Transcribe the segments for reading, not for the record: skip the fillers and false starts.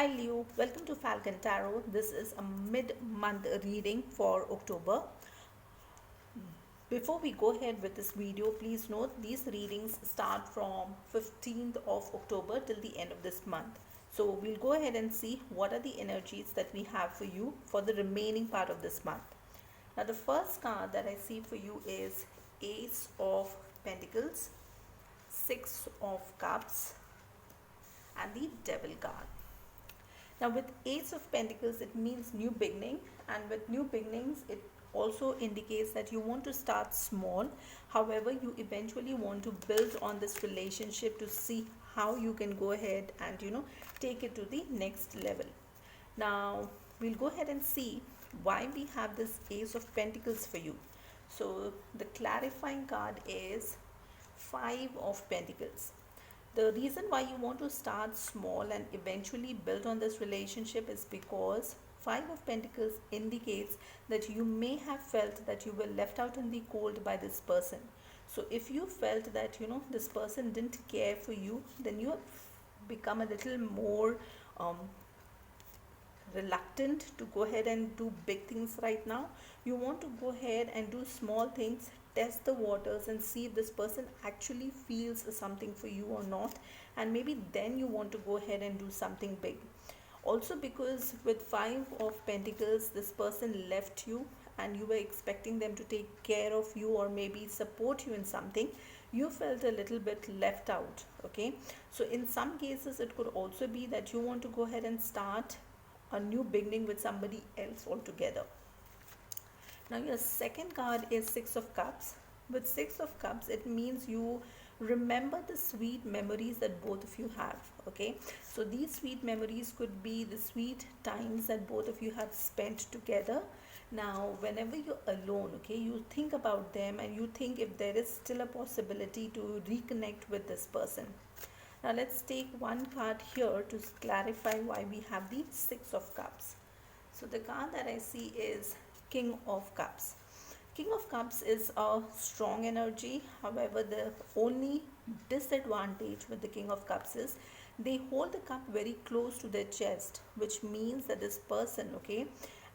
Hi Leo, welcome to Falcon Tarot. This is a mid-month reading for October. Before we go ahead with this video, please note these readings start from 15th of October till the end of this month. So we'll go ahead and see what are the energies that we have for you for the remaining part of this month. Now the first card that I see for you is Ace of Pentacles, Six of Cups, and the Devil card. Now with Ace of Pentacles, it means new beginning, and with new beginnings it also indicates that you want to start small. However, you eventually want to build on this relationship to see how you can go ahead and take it to the next level. Now we'll go ahead and see why we have this Ace of Pentacles for you. So the clarifying card is Five of Pentacles. The reason why you want to start small and eventually build on this relationship is because Five of Pentacles indicates that you may have felt that you were left out in the cold by this person. So if you felt that this person didn't care for you, then you have become a little more reluctant to go ahead and do big things right now. You want to go ahead and do small things, test the waters and see if this person actually feels something for you or not, and maybe then you want to go ahead and do something big. Also, because with Five of Pentacles, this person left you and you were expecting them to take care of you or maybe support you in something, you felt a little bit left out. Okay, so in some cases it could also be that you want to go ahead and start a new beginning with somebody else altogether. Now your second card is Six of Cups. With Six of Cups, it means you remember the sweet memories that both of you have. Okay, so these sweet memories could be the sweet times that both of you have spent together. Now whenever you're alone, okay, you think about them and you think if there is still a possibility to reconnect with this person. Now let's take one card here to clarify why we have the Six of Cups. So the card that I see is King of Cups. King of Cups is a strong energy. However, the only disadvantage with the King of Cups is they hold the cup very close to their chest, which means that this person, okay,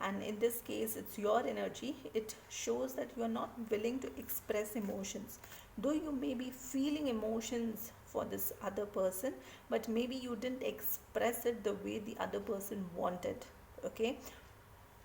and in this case it's your energy, it shows that you are not willing to express emotions. Though you may be feeling emotions for this other person, but maybe you didn't express it the way the other person wanted. Okay,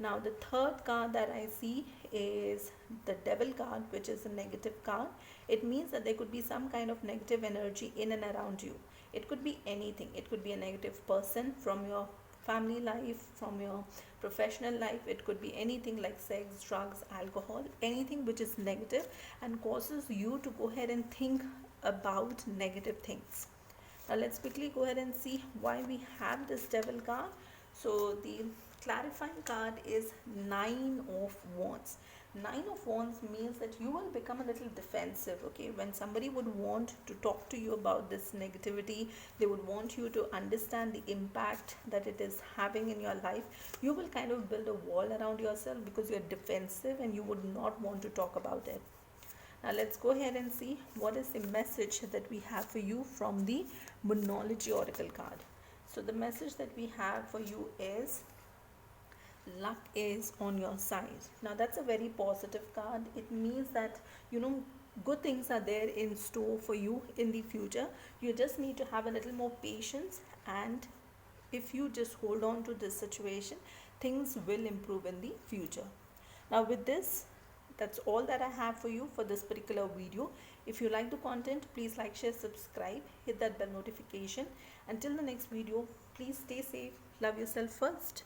now the third card that I see is the Devil card, which is a negative card. It means that there could be some kind of negative energy in and around you. It could be anything. It could be a negative person from your family life, from your professional life. It could be anything like sex, drugs, alcohol, anything which is negative and causes you to go ahead and think about negative things. Now let's quickly go ahead and see why we have this Devil card. So the clarifying card is Nine of Wands. Nine of Wands means that you will become a little defensive. Okay, when somebody would want to talk to you about this negativity, they would want you to understand the impact that it is having in your life, you will kind of build a wall around yourself because you're defensive and you would not want to talk about it. Now let's go ahead and see what is the message that we have for you from the Moonology Oracle card. So the message that we have for you is luck is on your side. Now that's a very positive card. It means that good things are there in store for you in the future. You just need to have a little more patience, and if you just hold on to this situation, things will improve in the future. Now with this, that's all that I have for you for this particular video. If you like the content, please like, share, subscribe, hit that bell notification. Until the next video, please stay safe, love yourself first.